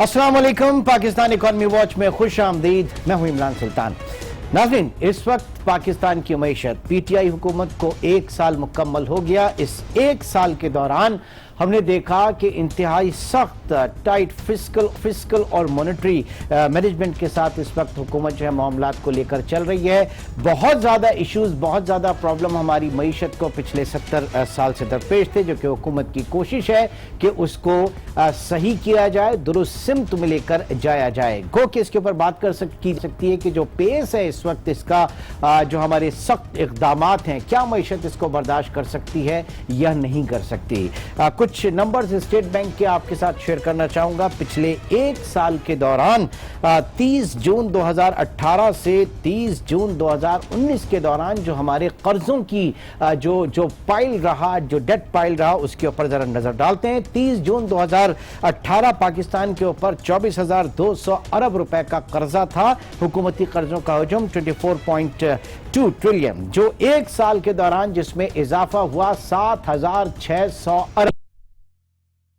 अस्सलाम वालेकुम। Pakistan economy watch में खुश आमदीद। मैं हूं इमरान सुल्तान। नाज़रीन, इस वक्त पाकिस्तान की मईशत पीटीआई हुकूमत को 1 साल मुकम्मल हो गया। इस 1 साल के दौरान हमने देखा कि इंतहाई सख्त टाइट फिस्कल और मॉनेटरी मैनेजमेंट के साथ इस वक्त हुकूमत जो है मामलात को लेकर चल रही है। बहुत ज़्यादा इश्यूज, बहुत ज़्यादा प्रॉब्लम हमारी मईशत को पिछले 70 साल से दरपेश थे, जो कि हुकूमत की कोशिश है कि उसको सही किया जाए, दुरुस्त सिमत में लेकर जाया जाए। गो कि इसके ऊपर बात की सकती है कि जो पेस है इस वक्त इसका, जो हमारे सख्त इक़दामात हैं, क्या मईशत इसको बर्दाश्त कर सकती है या नहीं कर सकती। कुछ नंबर्स स्टेट बैंक के आपके साथ शेयर करना चाहूंगा। पिछले 1 साल के दौरान 30 जून 2018 से 30 जून 2019 के दौरान जो हमारे कर्जों की जो पाइल रहा, जो डेट पाइल रहा, उसके ऊपर जरा नजर डालते हैं। 30 जून 2018 पाकिस्तान के ऊपर 24,200 अरब रुपए का कर्जा था। हुकूमती कर्जों का हजम 24.2 ट्रिलियन, जो 1 साल के दौरान जिसमें इजाफा हुआ 7,600 अरब,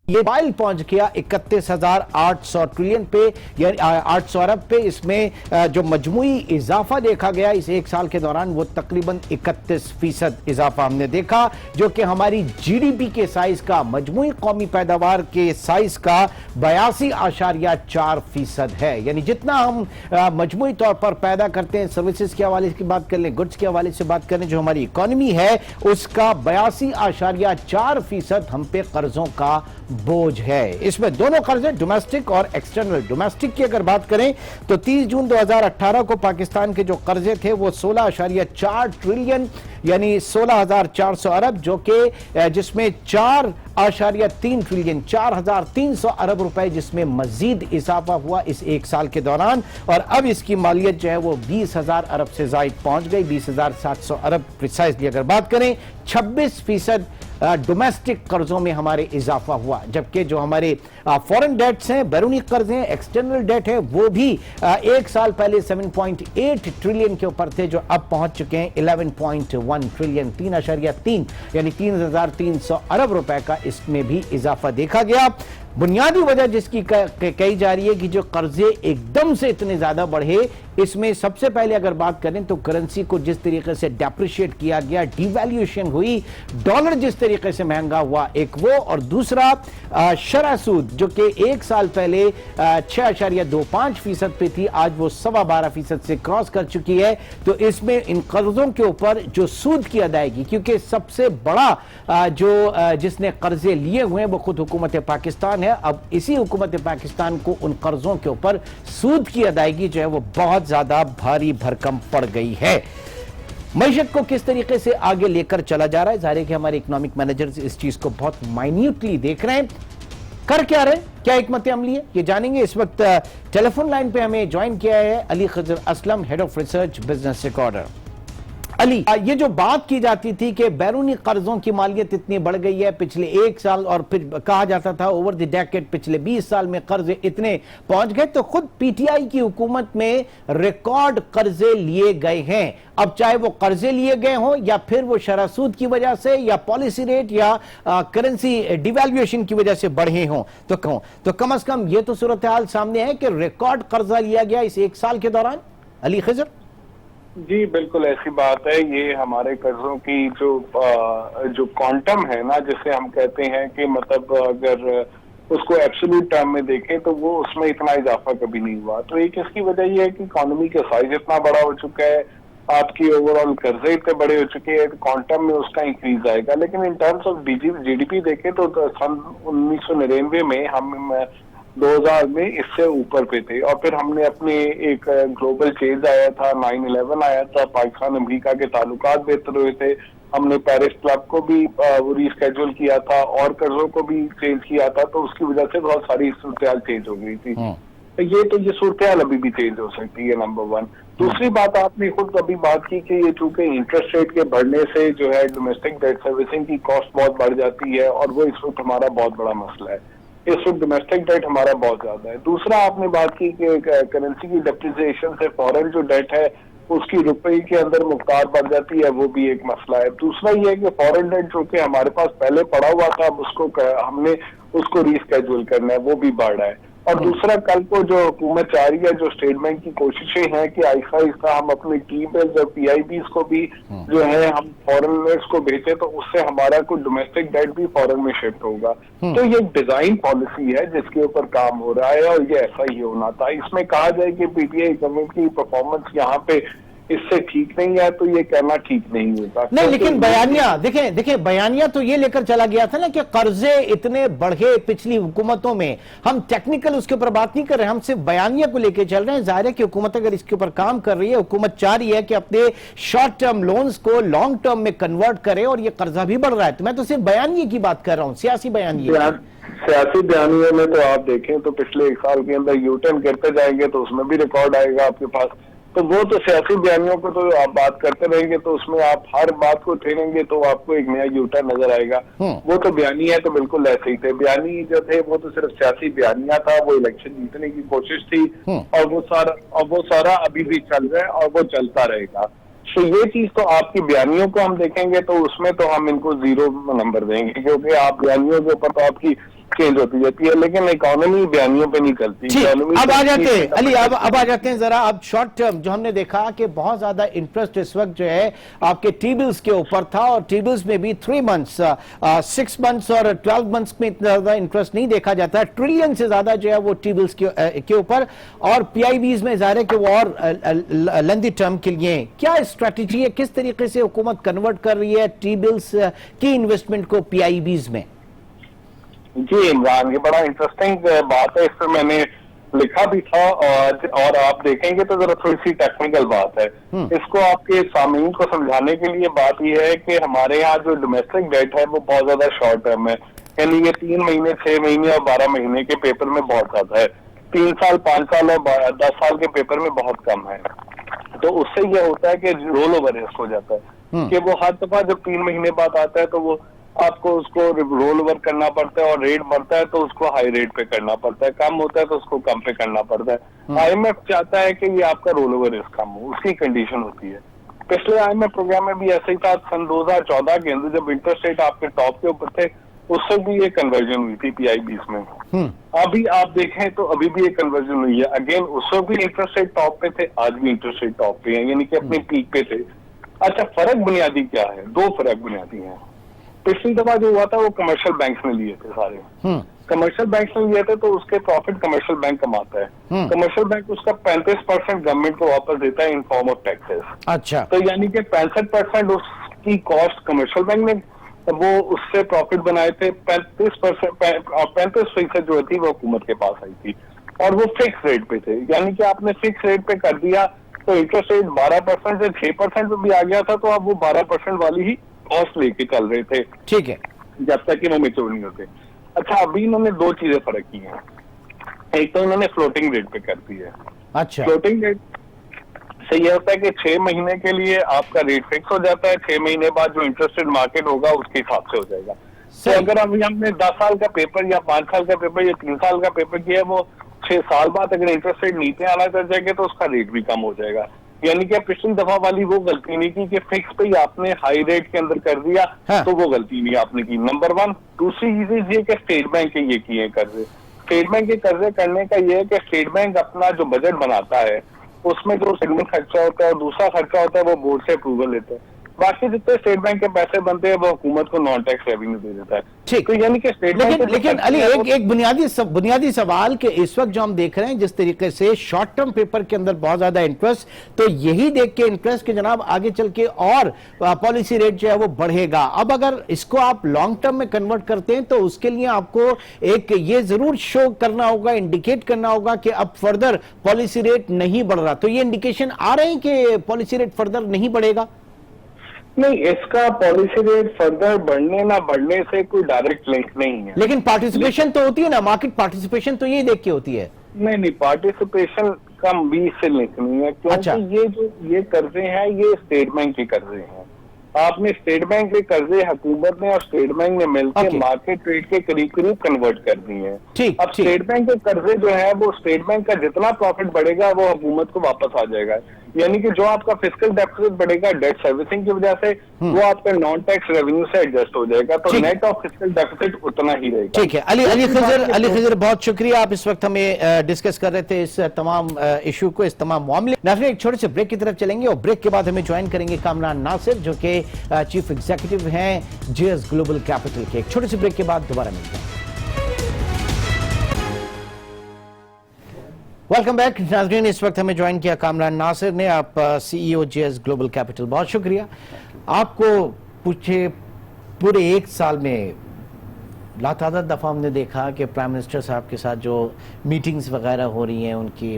ये पाइल पहुंच गया 31,800 ट्रिलियन पे, यानी 800 अरब पे। इसमें जो मजमुई इजाफा देखा गया इस 1 साल के दौरान वो तकरीबन 31% इजाफा हमने देखा, जो कि हमारी जीडीपी के साइज का, मजमुई कौमी पैदावार के साइज का 82.4% है। यानी जितना हम मजमुई तौर पर पैदा करते हैं, सर्विसेज के हवाले की बात कर लें, गुड्स के हवाले से बात करें, जो हमारी इकोनॉमी है उसका 82.4% हम पे कर्जों का बोझ है। इसमें दोनों कर्जे, डोमेस्टिक और एक्सटर्नल। डोमेस्टिक की अगर बात करें तो 30 जून 2018 को पाकिस्तान के जो कर्जे थे वो 16.4 ट्रिलियन यानी 16,400 अरब, जो कि जिसमें 4.3 ट्रिलियन 4,300 अरब रुपए जिसमें मजीद इजाफा हुआ इस 1 साल के दौरान। और अब इसकी मालियत जो है वो 20,000 अरब से जायद पहुंच गई, 20,700 अरब प्रिसाइजली अगर बात करें। 26% डोमेस्टिक कर्जों में हमारे इजाफा हुआ, जबकि जो हमारे फॉरेन डेट्स हैं, बैरूनी कर्ज हैं, एक्सटर्नल डेट है, वो भी 1 साल पहले 7.8 ट्रिलियन के ऊपर थे, जो अब पहुंच चुके हैं 11.1 ट्रिलियन, 3.3 यानी 3,300 अरब रुपए का इसमें भी इजाफा देखा गया। बुनियादी वजह जिसकी कही जा रही है कि जो कर्जे एकदम से इतने ज्यादा बढ़े, इसमें सबसे पहले अगर बात करें तो करेंसी को जिस तरीके से डेप्रिशिएट किया गया, डिवैल्यूएशन हुई, डॉलर जिस तरीके से महंगा हुआ, एक वो, और दूसरा शरह सूद जो कि 1 साल पहले 6.25% पे थी, आज वो 12.25% से क्रॉस कर चुकी है। तो इसमें इन कर्जों के ऊपर जो सूद की अदायगी, क्योंकि सबसे बड़ा जिसने कर्जे लिए हुए हैं वो खुद हुकूमत पाकिस्तान है, अब इसी हुकूमत पाकिस्तान को उन कर्जों के ऊपर सूद की अदायगी जो है वो बहुत ज्यादा भारी भरकम पड़ गई है। मईशत को किस तरीके से आगे लेकर चला जा रहा है, जाहिर है कि हमारे इकोनॉमिक मैनेजर्स इस चीज को बहुत माइन्यूटली देख रहे हैं। कर क्या रहे, क्या हिकमत अमली है, ये जानेंगे। इस वक्त टेलीफोन लाइन पे हमें ज्वाइन किया है Ali Khazar Aslam, head of research Business Recorder. Ali, ये जो बात की जाती थी कि बैरूनी कर्जों की मालियत इतनी बढ़ गई है पिछले 1 साल, और फिर कहा जाता था ओवर द डेकेड पिछले 20 साल में कर्जे इतने पहुंच गए, तो खुद पीटीआई की हुकूमत में रिकॉर्ड कर्जे लिए गए हैं। अब चाहे वो कर्जे लिए गए हों या फिर वो शरह सूद की वजह से या पॉलिसी रेट या करेंसी डिवैल्यूएशन की वजह से बढ़े हों, तो कम से कम ये तो सूरत हाल सामने है कि रिकॉर्ड कर्जा लिया गया इस 1 साल के दौरान। अली खजर जी बिल्कुल ऐसी बात है। ये हमारे कर्जों की जो क्वांटम है ना, जिसे हम कहते हैं कि मतलब अगर उसको एब्सोल्यूट टर्म में देखें तो वो उसमें इतना इजाफा कभी नहीं हुआ। तो एक इसकी वजह ये है कि इकोनॉमी का साइज इतना बड़ा हो चुका है, आपकी ओवरऑल कर्जे इतने बड़े हो चुके हैं, क्वांटम में उसका इंक्रीज आएगा। लेकिन इन टर्म्स ऑफ जीडीपी देखें तो सन 1999 में हम 2000 में इससे ऊपर पे थे, और फिर हमने अपने एक ग्लोबल चेंज आया था, 9/11 आया था, पाकिस्तान अमेरिका के ताल्लुकात बेहतर हुए थे, हमने पेरिस क्लब को भी रीस्केड्यूल किया था और कर्जों को भी चेंज किया था, तो उसकी वजह से बहुत सारी सूरत चेंज हो गई थी। तो ये सूरत अभी भी चेंज हो सकती है, नंबर 1। दूसरी बात, आपने खुद अभी बात की कि ये चूंकि इंटरेस्ट रेट के बढ़ने से जो है डोमेस्टिक डेट सर्विसिंग की कॉस्ट बहुत बढ़ जाती है, और वो इस वक्त हमारा बहुत बड़ा मसला है। इस वक्त डोमेस्टिक डेट हमारा बहुत ज्यादा है। दूसरा, आपने बात की कि करेंसी की डेप्रिसिएशन से फॉरेन जो डेट है उसकी रुपए के अंदर मुख्तार बढ़ जाती है, वो भी एक मसला है। दूसरा ये है कि फॉरेन डेट जो कि हमारे पास पहले पड़ा हुआ था, अब हमने उसको रीस्केड्यूल करना है, वो भी बढ़ रहा है। और दूसरा, कल को जो हुकूमत चाह रही है, जो स्टेट बैंक की कोशिशें हैं कि आहिस्ता आहिस्ता हम अपने टी-बिल्स और पीआईबीज को भी जो है हम फॉरेनर्स को भेजे, तो उससे हमारा कुछ डोमेस्टिक डेट भी फॉरेन में शिफ्ट होगा। तो ये डिजाइन पॉलिसी है जिसके ऊपर काम हो रहा है और ये ऐसा ही होना था। इसमें कहा जाए कि पीटीआई गवर्नमेंट की परफॉर्मेंस यहाँ पे इससे ठीक नहीं है, तो ये कहना ठीक नहीं होगा। नहीं, लेकिन बयानिया देखिए बयानिया तो ये लेकर चला गया था ना कि कर्जे इतने बढ़े पिछली हुकूमतों में। हम टेक्निकल उसके ऊपर बात नहीं कर रहे, हम सिर्फ बयानिया को लेकर चल रहे हैं। जाहिर है कि हुकूमत अगर इसके ऊपर काम कर रही है, हुकूमत चाह रही है कि अपने शॉर्ट टर्म लोन्स को लॉन्ग टर्म में कन्वर्ट करे और ये कर्जा भी बढ़ रहा है। तो मैं तो सिर्फ बयानिया की बात कर रहा हूं, सियासी बयानिया। सियासी बयानिए में तो आप देखें तो पिछले 1 साल के अंदर यूटर्न करते जाएंगे तो उसमें भी रिकॉर्ड आएगा आपके पास। तो वो तो सियासी बयानियों को तो आप बात करते रहेंगे तो उसमें आप हर बात को ठहरेंगे तो आपको एक नया यूटर्न नजर आएगा। वो तो बयानी है तो बिल्कुल ऐसे ही थे। बयानी जो थे वो तो सिर्फ सियासी बयानिया था, वो इलेक्शन जीतने की कोशिश थी और वो सारा अभी भी चल रहा है और वो चलता रहेगा। तो ये चीज तो आपकी बयानियों को हम देखेंगे तो उसमें तो हम इनको 0 नंबर देंगे, क्योंकि आप बयानियों के ऊपर तो आपकी चेंज होती जाती है, लेकिन इकोनॉमी बयानियों पे नहीं चलती। अब आ जाते हैं अली, अब आ जाते हैं जरा। अब शॉर्ट टर्म जो हमने देखा कि बहुत ज्यादा इंटरेस्ट इस वक्त जो है आपके टी बिल्स के ऊपर था, और टी बिल्स में भी 3 मंथ्स 6 मंथ्स और 12 मंथ्स में इतना ज्यादा इंटरेस्ट नहीं देखा जाता है। ट्रिलियन से ज्यादा जो है वो टी बिल्स के ऊपर, और पीआईबीज में जाहिर है कि वो और लेंदी टर्म के लिए। क्या स्ट्रैटेजी है, किस तरीके से हुकूमत कन्वर्ट कर रही है टी बिल्स की इन्वेस्टमेंट को पीआईबीज में? जी इमरान, ये बड़ा इंटरेस्टिंग बात है, इस पर मैंने लिखा भी था और आप देखेंगे तो जरा थोड़ी सी टेक्निकल बात है। इसको आपके सामीन को समझाने के लिए बात यह है कि हमारे यहाँ जो डोमेस्टिक डेट है वो बहुत ज्यादा शॉर्ट टर्म है, यानी ये 3 महीने 6 महीने और 12 महीने के पेपर में बहुत ज्यादा है। 3 साल 5 साल और 10 साल के पेपर में बहुत कम है। तो उससे यह होता है कि रोल ओवर रिस्क हो जाता है कि वो हर दफा जब 3 महीने बाद आता है तो वो आपको उसको रोल ओवर करना पड़ता है, और रेट बढ़ता है तो उसको हाई रेट पे करना पड़ता है, कम होता है तो उसको कम पे करना पड़ता है। आईएमएफ चाहता है कि ये आपका रोल ओवर रिस्क कम हो, उसकी कंडीशन होती है। पिछले आईएमएफ प्रोग्राम में भी ऐसे ही था। सन 2014 के अंदर जब इंटरेस्ट रेट आपके टॉप के ऊपर थे, उससे भी ये कन्वर्जन हुई थी पीआईबीज में। अभी आप देखें तो अभी भी ये कन्वर्जन हुई है। अगेन उससे भी इंटरेस्ट रेट टॉप पे थे, आज भी इंटरेस्ट रेट टॉप पे है, यानी कि अपने पीक पे थे। अच्छा, फर्क बुनियादी क्या है? 2 फर्क बुनियादी हैं। पिछली दफा जो हुआ था वो कमर्शियल बैंक ने लिए थे सारे। कमर्शियल बैंक ने लिए थे तो उसके प्रॉफिट कमर्शियल बैंक कमाता है। कमर्शियल बैंक उसका 35% गवर्नमेंट को वापस देता है इन फॉर्म ऑफ टैक्सेस। अच्छा, तो यानी कि 65% उसकी कॉस्ट कमर्शियल बैंक ने वो उससे प्रॉफिट बनाए थे। 35% जो थी वो हुकूमत के पास आई थी, और वो फिक्स रेट पे थे। यानी कि आपने फिक्स रेट पे कर दिया तो इंटरेस्ट रेट 12% से 6% पे भी आ गया था, तो अब वो 12% वाली ही कॉस्ट लेके चल रहे थे, ठीक है, जब तक कि वो मेच्योर नहीं होते। अच्छा, अभी इन्होंने 2 चीजें फर्क की हैं। एक तो इन्होंने फ्लोटिंग रेट पे कर दी है। अच्छा, फ्लोटिंग रेट से ये होता है कि 6 महीने के लिए आपका रेट फिक्स हो जाता है, 6 महीने बाद जो इंटरेस्टेड मार्केट होगा उसके हिसाब से हो जाएगा। तो अगर अभी हमने 10 साल का पेपर या 5 साल का पेपर या 3 साल का पेपर किया है, वो 6 साल बाद अगर इंटरेस्ट रेट नीचे आना कर जाएगा तो उसका रेट भी कम हो जाएगा। यानी कि पिछली दफा वाली वो गलती नहीं की कि फिक्स पे ही आपने हाई रेट के अंदर कर दिया। हाँ। तो वो गलती नहीं आपने की, नंबर 1। दूसरी चीज ये कि स्टेट बैंक के ये किए कर्जे। स्टेट बैंक के कर्जे करने का ये है कि स्टेट बैंक अपना जो बजट बनाता है उसमें जो सेगमेंट खर्चा होता है और दूसरा खर्चा होता है वो बोर्ड से अप्रूवल लेते हैं। बाकी जितने स्टेट बैंक के पैसे बनते हैं वो हुकूमत को नॉन टैक्स रेवेन्यू दे देता है। ठीक, तो यानी कि स्टेट बैंक लेकिन अली एक बुनियादी सवाल के इस वक्त जो हम देख रहे हैं जिस तरीके से शॉर्ट टर्म पेपर के अंदर बहुत ज्यादा इंटरेस्ट, तो यही देख के इंटरेस्ट के जनाब आगे चल के और पॉलिसी रेट जो है वो बढ़ेगा। अब अगर इसको आप लॉन्ग टर्म में कन्वर्ट करते हैं तो उसके लिए आपको एक ये जरूर शो करना होगा, इंडिकेट करना होगा कि अब फर्दर पॉलिसी रेट नहीं बढ़ रहा। तो ये इंडिकेशन आ रहे हैं कि पॉलिसी रेट फर्दर नहीं बढ़ेगा? नहीं, इसका पॉलिसी रेट फर्दर बढ़ने ना बढ़ने से कोई डायरेक्ट लिंक नहीं है। लेकिन पार्टिसिपेशन तो होती है ना, मार्केट पार्टिसिपेशन तो ये देख के होती है। नहीं, पार्टिसिपेशन का भी से लिंक नहीं है, क्योंकि अच्छा। ये कर्जे हैं ये स्टेट बैंक के कर्जे हैं। आपने स्टेट बैंक के कर्जे हुकूमत ने और स्टेट बैंक ने मिलकर मार्केट रेट के करीब करीब कन्वर्ट कर दिए हैं। ठीक, अब स्टेट बैंक के कर्जे जो है वो स्टेट बैंक का जितना प्रॉफिट बढ़ेगा वो हुकूमत को वापस आ जाएगा। यानी कि जो आपका फिस्कल डेफिसिट बढ़ेगा डेट सर्विसिंग की वजह से, वो आपका नॉन टैक्स रेवेन्यू से एडजस्ट हो जाएगा, तो नेट ऑफ फिस्कल डेफिसिट उतना ही रहेगा। ठीक है, अली खिजर बहुत शुक्रिया, आप इस वक्त हमें डिस्कस कर रहे थे इस तमाम इशू को, इस तमाम मामले। नाज़रीन, एक छोटे से ब्रेक की तरफ चलेंगे और ब्रेक के बाद हमें ज्वाइन करेंगे कामरान नासिर, जो कि चीफ एग्जीक्यूटिव हैं जेएस ग्लोबल कैपिटल के। एक छोटे से ब्रेक के बाद दोबारा मिलते हैं। वेलकम बैक नाज़रीन, इस वक्त हमें ज्वाइन किया कामरान नासिर ने, आप सीईओ जेएस ग्लोबल कैपिटल, बहुत शुक्रिया। आपको पूछे पूरे एक साल में लातादाद दफ़ा हमने देखा कि प्राइम मिनिस्टर साहब के साथ जो मीटिंग्स वगैरह हो रही हैं, उनकी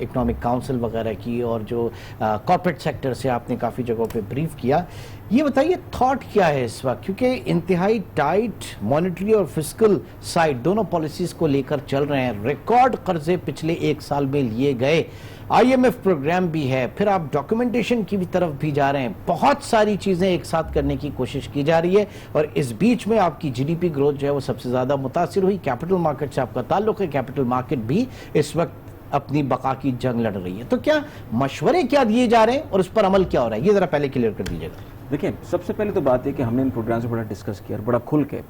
इकोनॉमिक काउंसिल वगैरह की, और जो कॉर्पोरेट सेक्टर से आपने काफ़ी जगहों पे ब्रीफ किया। ये बताइए थॉट क्या है इस वक्त, क्योंकि इंतहाई टाइट मॉनेटरी और फिस्कल साइड दोनों पॉलिसीज़ को लेकर चल रहे हैं। रिकॉर्ड कर्जे पिछले एक साल में लिए गए, IMF प्रोग्राम भी है, फिर आप डॉक्यूमेंटेशन की भी तरफ भी जा रहे हैं, बहुत सारी चीज़ें एक साथ करने की कोशिश की जा रही है। और इस बीच में आपकी GDP ग्रोथ जो है वो सबसे ज़्यादा मुतासिर हुई। कैपिटल मार्केट से आपका ताल्लुक है, कैपिटल मार्केट भी इस वक्त अपनी बका की जंग लड़ रही है। तो क्या मशवरे क्या दिए जा रहे हैं और उस पर अमल क्या हो रहा है, ये ज़रा पहले क्लियर कर दीजिएगा। देखिए, सबसे पहले तो बात है कि हमने इन प्रोग्राम से बड़ा डिस्कस किया और बड़ा खुल के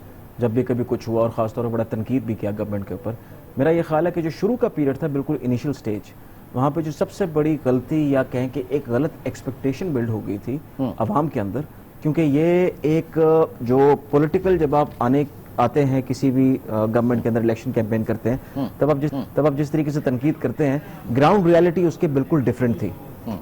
जब भी कभी कुछ हुआ, और ख़ासतौर पर बड़ा तनकीद भी किया गवर्नमेंट के ऊपर। मेरा ये ख्याल है कि जो शुरू का पीरियड था, बिल्कुल इनिशियल स्टेज, वहाँ पे जो सबसे बड़ी गलती या कहें कि एक गलत एक्सपेक्टेशन बिल्ड हो गई थी अवाम के अंदर, क्योंकि ये एक जो पॉलिटिकल, जब आप आते हैं किसी भी गवर्नमेंट के अंदर, इलेक्शन कैंपेन करते हैं, तब आप जिस तरीके से तनकीद करते हैं, ग्राउंड रियलिटी उसके बिल्कुल डिफरेंट थी।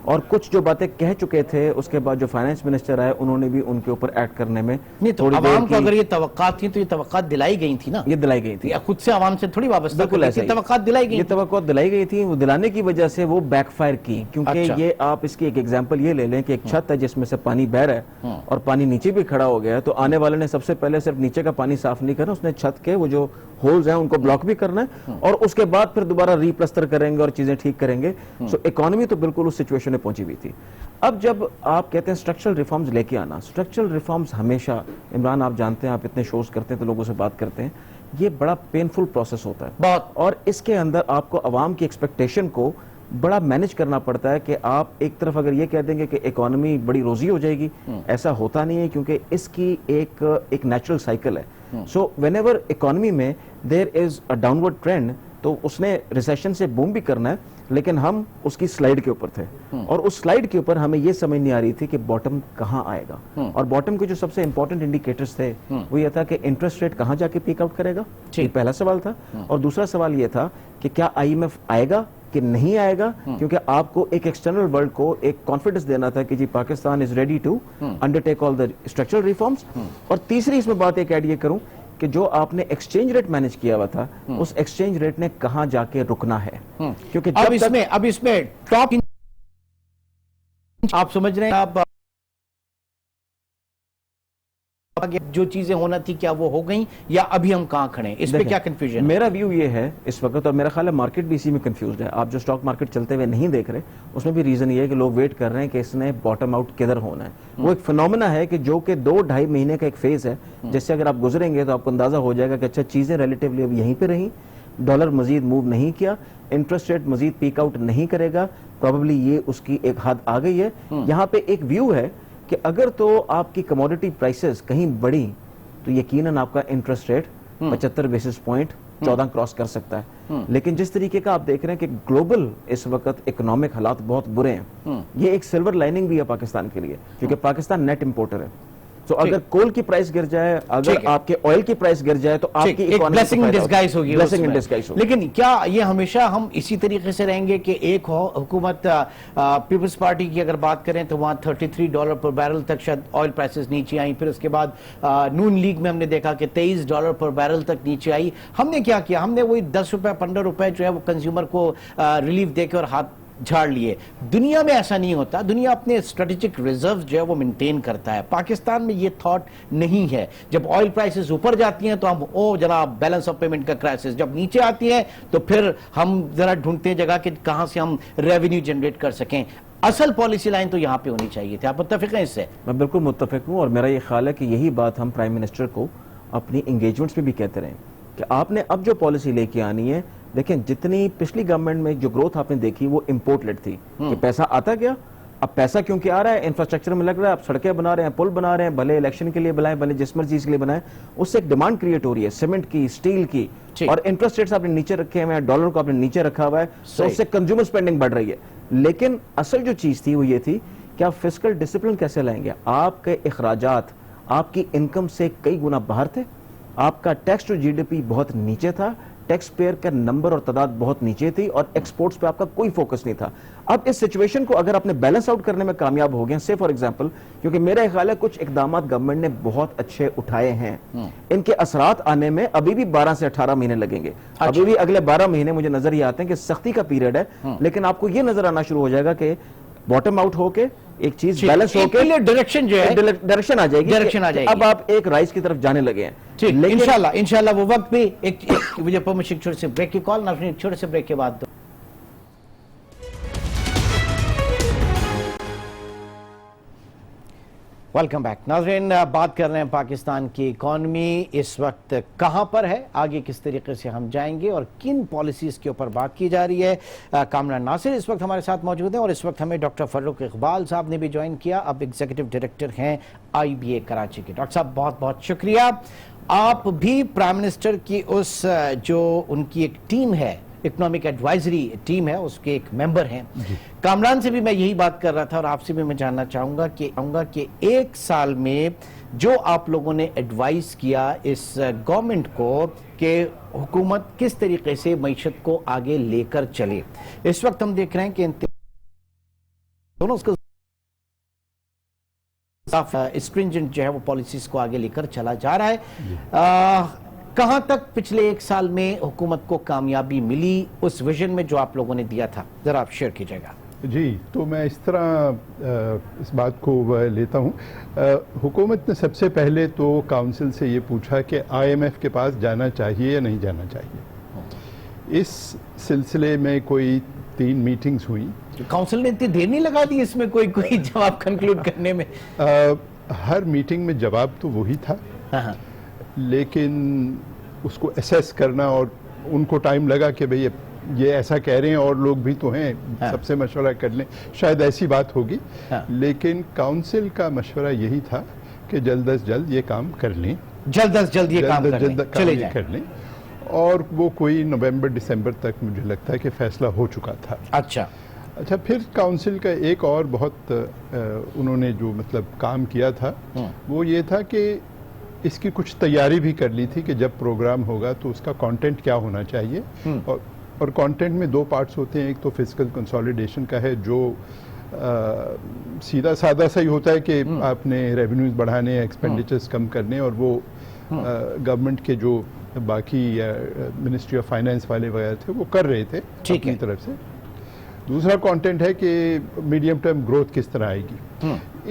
और कुछ जो बातें कह चुके थे, उसके बाद जो फाइनेंस मिनिस्टर आए, उन्होंने भी उनके ऊपर एक्ट करने में नहीं, तो आवाम को अगर ये तवक्कात थी तो ये तवक्कात दिलाई गई थी ना, ये दिलाई गई थी, खुद से आवाम से थोड़ी वाबस्ता, बिल्कुल ऐसे तवक्कात दिलाई गई, ये तवक्कात दिलाई गई थी। वो दिलाने की वजह से वो बैकफायर की, क्योंकि अच्छा। ये आप इसकी एक एग्जांपल ये ले लें कि एक छत है जिसमें से पानी बह रहा है और पानी नीचे भी खड़ा हो गया है, तो आने वाले ने सबसे पहले सिर्फ नीचे का पानी साफ नहीं करना, उसने छत के वो जो होल्स हैं उनको ब्लॉक भी करना है, और उसके बाद फिर दोबारा रीप्लस्टर करेंगे और चीजें ठीक करेंगे। सो इकोनॉमी तो बिल्कुल उस सिचुएशन में पहुंची हुई थी। अब जब आप कहते हैं स्ट्रक्चरल रिफॉर्म्स लेके आना, स्ट्रक्चरल रिफॉर्म्स हमेशा, इमरान आप जानते हैं, आप इतने शोज करते हैं तो लोगों से बात करते हैं, ये बड़ा पेनफुल प्रोसेस होता है बहुत, और इसके अंदर आपको अवाम की एक्सपेक्टेशन को बड़ा मैनेज करना पड़ता है कि आप एक तरफ अगर ये कह देंगे कि इकोनॉमी बड़ी रोजी हो जाएगी, ऐसा होता नहीं है, क्योंकि इसकी एक नेचुरल साइकिल है। सो व्हेनेवर इकोनॉमी में there is a downward trend, तो उसने रिसेशन से बूम भी करना है, लेकिन हम उसकी स्लाइड के ऊपर थे, और उस स्लाइड के ऊपर हमें यह समझ नहीं आ रही थी कि बॉटम कहां आएगा। और बॉटम के जो सबसे इंपॉर्टेंट इंडिकेटर्स थे वो ये था कि इंटरेस्ट रेट कहां जाके पीक आउट करेगा, ये पहला सवाल था। और दूसरा सवाल ये था कि क्या IMF आएगा कि नहीं आएगा, क्योंकि आपको एक एक्सटर्नल वर्ल्ड को एक कॉन्फिडेंस देना था कि जी Pakistan is ready to undertake all the structural reforms. और तीसरी इसमें बात एक ऐड ये करूं कि जो आपने एक्सचेंज रेट मैनेज किया हुआ था, उस एक्सचेंज रेट ने कहां जाके रुकना है, क्योंकि अब इसमें टॉप आप समझ रहे हैं, आप जो चीजें होना थी क्या वो हो गई, या अभी हम कहां खड़े हैं, इस पे क्या कंफ्यूजन? मेरा व्यू ये है इस वक्त, और मेरा ख्याल है मार्केट भी इसी में कंफ्यूज्ड है। आप जो स्टॉक मार्केट चलते हुए नहीं देख रहे, उसमें भी रीजन ये है कि लोग वेट कर रहे हैं कि इसने बॉटम आउट किधर होना है। वो एक फिनोमेना है कि जो कि 2-2.5 महीने का एक फेज है, जिससे अगर आप गुजरेंगे तो आपको अंदाजा हो जाएगा कि अच्छा चीजें रिलेटिवली अब यहीं पे रही, डॉलर मजीद मूव नहीं किया, इंटरेस्ट रेट मजीद पीक आउट नहीं करेगा, प्रोबेबली ये उसकी एक हद आ गई है। यहाँ पे एक व्यू है कि अगर तो आपकी कमोडिटी प्राइसेस कहीं बढ़ी तो यकीनन आपका interest rate 75 basis point 14 cross कर सकता है। लेकिन जिस तरीके का आप देख रहे हैं कि ग्लोबल इस वक्त इकोनॉमिक हालात बहुत बुरे हैं, ये एक सिल्वर लाइनिंग भी है पाकिस्तान के लिए, क्योंकि पाकिस्तान नेट इंपोर्टर है। तो अगर कोल की प्राइस गिर जाए, अगर आपके ऑयल की प्राइस गिर जाए, तो आपकी इकोनॉमी ब्लेसिंग इन डिस्गाइज होगी, ब्लेसिंग इन डिस्गाइज होगी। लेकिन क्या ये हमेशा हम इसी तरीके से रहेंगे कि एक हुकूमत, पीपल्स पार्टी की अगर बात करें तो वहां $33 पर बैरल तक शायद ऑयल प्राइसेस नीचे आई, फिर उसके बाद नून लीग में हमने देखा कि $23 पर बैरल तक नीचे आई। हमने क्या किया, हमने वही ₹10 ₹15 जो है वो कंज्यूमर को रिलीफ देकर हाथ झाड़ लिए। दुनिया में ऐसा नहीं होता, दुनिया अपने स्ट्रेटेजिक रिजर्व जो है वो मेंटेन करता है। पाकिस्तान में ये थॉट नहीं है। जब ऑयल प्राइसेस ऊपर जाती हैं तो हम ओ जनाब बैलेंस ऑफ पेमेंट का क्राइसिस, जब नीचे आती है तो फिर हम जरा ढूंढते हैं जगह कि कहां से हम रेवेन्यू जनरेट कर सकें। असल पॉलिसी लाइन तो यहां पे होनी चाहिए थी। आप मुत्तफिक हैं इससे? मैं बिल्कुल मुत्तफिक हूं, और मेरा ये ख्याल है कि यही बात हम प्राइम मिनिस्टर को अपनी एंगेजमेंट्स में भी कहते रहे कि आपने अब जो पॉलिसी लेके आनी है लेकिन जितनी पिछली गवर्नमेंट में जो ग्रोथ आपने देखी वो इंपोर्ट लेड थी कि पैसा आता गया। अब पैसा क्योंकि आ रहा है, इंफ्रास्ट्रक्चर में लग रहा है, आप सड़कें बना रहे हैं, पुल बना रहे हैं, भले इलेक्शन के लिए बनाए, भले जिस मर्जी चीज के लिए बनाए, उससे एक डिमांड क्रिएट हो रही है सीमेंट की, स्टील की, और इंटरेस्ट रेट्स आपने नीचे रखे हुए हैं, डॉलर को आपने नीचे रखा हुआ है, तो उससे कंज्यूमर स्पेंडिंग बढ़ रही है। लेकिन असल जो चीज थी वो ये थी कि आप फिस्कल डिसिप्लिन कैसे लाएंगे। आपके अखराजात आपकी इनकम से कई गुना बाहर थे, आपका टैक्स टू जीडीपी बहुत नीचे था, टैक्स पेयर का नंबर और तादाद बहुत नीचे थी, और एक्सपोर्ट्स पे आपका कोई फोकस नहीं था। अब इस सिचुएशन को अगर आपने बैलेंस आउट करने में कामयाब हो गए, से फॉर एग्जांपल, क्योंकि मेरा ख्याल है कुछ इकदाम गवर्नमेंट ने बहुत अच्छे उठाए हैं, इनके असरात आने में अभी भी 12 से 18 महीने लगेंगे। अभी भी अगले 12 महीने मुझे नजर ये आते हैं कि सख्ती का पीरियड है, लेकिन आपको ये नजर आना शुरू हो जाएगा कि बॉटम आउट होके एक चीज बैलेंस होके डायरेक्शन जो है डायरेक्शन आ जाएगी, अब आप एक राइज की तरफ जाने लगे हैं। ठीक, इंशाल्लाह वो वक्त भी एक मुझे परमिशन छोटे से ब्रेक की कॉल, ना छोटे से ब्रेक के बाद वेलकम बैक। नाज़रीन, बात कर रहे हैं पाकिस्तान की इकॉनमी इस वक्त कहां पर है, आगे किस तरीके से हम जाएंगे और किन पॉलिसीज के ऊपर बात की जा रही है। कामरान नासिर इस वक्त हमारे साथ मौजूद हैं, और इस वक्त हमें डॉक्टर फर्रुख इकबाल साहब ने भी ज्वाइन किया, अब एग्जीक्यूटिव डायरेक्टर हैं IBA कराची के। डॉक्टर साहब बहुत बहुत शुक्रिया। आप भी प्राइम मिनिस्टर की उस जो उनकी एक टीम है, इकोनॉमिक एडवाइजरी टीम है, उसके एक मेंबर हैं। कामरान से भी मैं यही बात कर रहा था, और आपसे भी मैं जानना चाहूंगा कि एक साल में जो आप लोगों ने एडवाइस किया इस गवर्नमेंट को कि हुकूमत किस तरीके से मईशत को आगे लेकर चले, इस वक्त हम देख रहे हैं कि दोनों उसको स्ट्रिंजेंट जो है वो पॉलिसीज को आगे लेकर चला जा रहा है। कहां तक पिछले एक साल में हुकूमत को कामयाबी मिली उस विजन में जो आप लोगों ने दिया था, जरा आप शेयर कीजिएगा। जी, तो मैं इस तरह इस बात को लेता हूं। हुकूमत ने सबसे पहले तो काउंसिल से ये पूछा कि IMF के पास जाना चाहिए या नहीं जाना चाहिए। इस सिलसिले में कोई 3 मीटिंग्स हुई। काउंसिल ने इतनी देर नहीं लगा दी इसमें कोई जवाब कंक्लूड करने में? हर मीटिंग में जवाब तो वही था, लेकिन उसको असेस करना, और उनको टाइम लगा कि भाई ये ऐसा कह रहे हैं और लोग भी तो हैं, सबसे मशवरा कर लें, शायद ऐसी बात होगी। लेकिन काउंसिल का मशवरा यही था कि जल्द अज जल्द ये काम कर लें, जल्द अज जल्द ये काम कर लें, और वो कोई नवंबर दिसंबर तक मुझे लगता है कि फैसला हो चुका था। अच्छा, फिर काउंसिल का एक और बहुत उन्होंने जो मतलब काम किया था वो ये था कि इसकी कुछ तैयारी भी कर ली थी कि जब प्रोग्राम होगा तो उसका कंटेंट क्या होना चाहिए। और कंटेंट में 2 पार्ट्स होते हैं, एक तो फिस्कल कंसोलिडेशन का है जो सीधा सादा सा ही होता है कि आपने रेवेन्यूज बढ़ाने, एक्सपेंडिचर्स कम करने, और वो गवर्नमेंट के जो बाकी मिनिस्ट्री ऑफ फाइनेंस वाले वगैरह थे वो कर रहे थे अपनी तरफ से। दूसरा कंटेंट है कि मीडियम टर्म ग्रोथ किस तरह आएगी,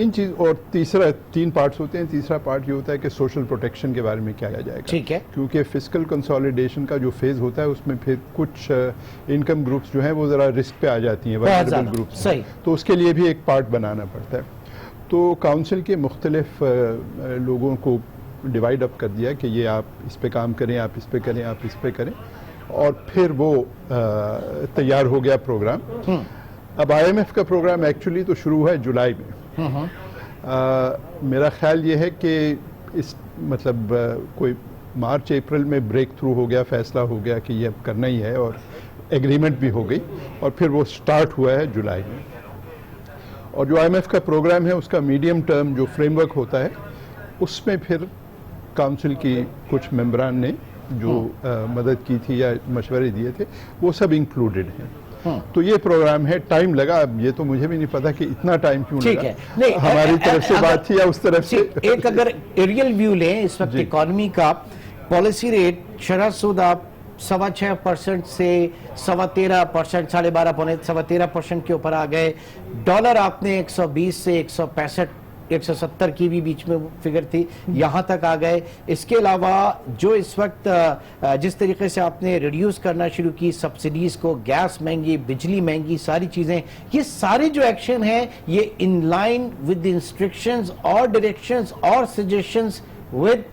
इन चीज, और तीसरा 3 पार्ट्स होते हैं। तीसरा पार्ट ये होता है कि सोशल प्रोटेक्शन के बारे में क्या किया जाएगा। ठीक है, क्योंकि फिस्कल कंसोलिडेशन का जो फेज होता है उसमें फिर कुछ इनकम ग्रुप्स जो हैं वो जरा रिस्क पे आ जाती हैं, वल्नरेबल ग्रुप्स, तो उसके लिए भी एक पार्ट बनाना पड़ता है। तो काउंसिल के मुख्तलिफ लोगों को डिवाइड अप कर दिया कि ये आप इस पे काम करें, आप इस पे करें, आप इस पे करें, और फिर वो तैयार हो गया प्रोग्राम। अब IMF का प्रोग्राम एक्चुअली तो शुरू है जुलाई में। मेरा ख्याल ये है कि इस मतलब कोई मार्च अप्रैल में ब्रेक थ्रू हो गया, फैसला हो गया कि ये अब करना ही है, और एग्रीमेंट भी हो गई, और फिर वो स्टार्ट हुआ है जुलाई में। और जो IMF का प्रोग्राम है उसका मीडियम टर्म जो फ्रेमवर्क होता है उसमें फिर काउंसिल की कुछ मेंबरान ने जो मदद की थी या मशवरे दिए थे वो सब इंक्लूडेड हैं। तो ये प्रोग्राम है, टाइम लगा, अब ये तो मुझे भी नहीं पता कि इतना टाइम क्यों लगा, नहीं, हमारी तरफ से बात थी या उस तरफ से। एक अगर एरियल व्यू लें इस वक्त इकॉनमी का, पॉलिसी रेट शरह सूद आप 6.25% से 13.25%, 12.5 13% के ऊपर आ गए। डॉलर आपने 120 से 165 170 की भी बीच में फिगर थी, यहां तक आ गए। इसके अलावा जो इस वक्त जिस तरीके से आपने रिड्यूस करना शुरू की सब्सिडीज को, गैस महंगी, बिजली महंगी, सारी चीजें, ये सारे जो एक्शन है ये इन लाइन विद इंस्ट्रक्शंस और डायरेक्शंस और सजेशंस विद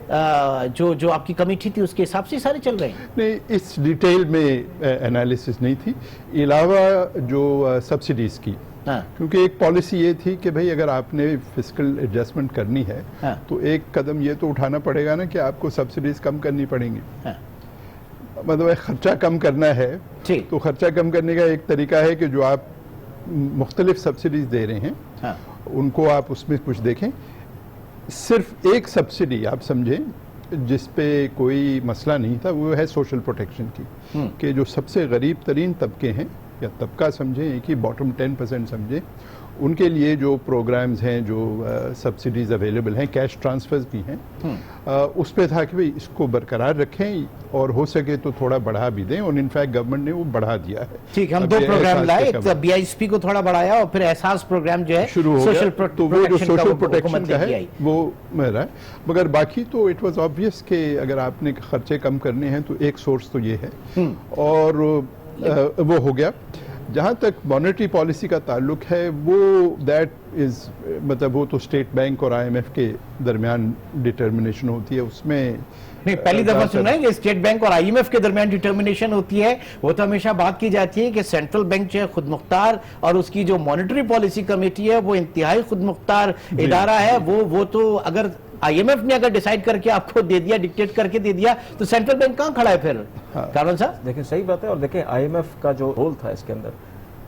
जो आपकी कमेटी थी उसके हिसाब से सारे चल रहे हैं? नहीं, इस डिटेल में एनालिसिस नहीं थी, अलावा जो सब्सिडीज की। हाँ। क्योंकि एक पॉलिसी ये थी कि भाई अगर आपने फिस्कल एडजस्टमेंट करनी है, हाँ। तो एक कदम ये तो उठाना पड़ेगा ना कि आपको सब्सिडीज कम करनी पड़ेंगी। हाँ। मतलब खर्चा कम करना है, तो खर्चा कम करने का एक तरीका है कि जो आप मुख्तलिफ सब्सिडीज दे रहे हैं, हाँ। उनको आप उसमें कुछ देखें। सिर्फ एक सब्सिडी आप समझें जिस पे कोई मसला नहीं था, वो है सोशल प्रोटेक्शन की, कि जो सबसे गरीब तरीन तबके हैं या तबका समझें कि बॉटम 10% समझें, उनके लिए जो प्रोग्राम्स हैं, जो सब्सिडीज अवेलेबल हैं, कैश ट्रांसफर्स भी हैं, उस पे था कि भाई इसको बरकरार रखें और हो सके तो थोड़ा बढ़ा भी दें, और इनफैक्ट गवर्नमेंट ने वो बढ़ा दिया है। ठीक, हम 2 प्रोग्राम लाए, एक BISP को थोड़ा बढ़ाया और फिर एहसास प्रोग्राम जो है शुरू हो गया, तो वो जो सोशल प्रोटेक्शन का है वो मेरा है। मगर बाकी तो इट वाज ऑब्वियस कि अगर आपने खर्चे कम करने हैं तो एक सोर्स तो ये है, और वो हो गया। जहाँ तक मॉनेटरी पॉलिसी का ताल्लुक है, वो दैट इज मतलब वो तो स्टेट बैंक और IMF के दरमियान डिटर्मिनेशन होती है। उसमें नहीं, पहली दफा सुना है कि स्टेट बैंक और IMF के दरमियान डिटर्मिनेशन होती है। वो तो हमेशा बात की जाती है कि सेंट्रल बैंक जो है खुद मुख्तार, और उसकी जो मॉनेटरी पॉलिसी कमेटी है वो इंतहाई खुद मुख्तार इदारा है। वो तो अगर IMF ने अगर डिसाइड करके आपको दे दिया, डिक्टेट करके दे दिया, तो सेंट्रल बैंक कहां खड़ा है फिर? कारण साहब देखिए, सही बात है। और देखिए, IMF का जो रोल था इसके अंदर,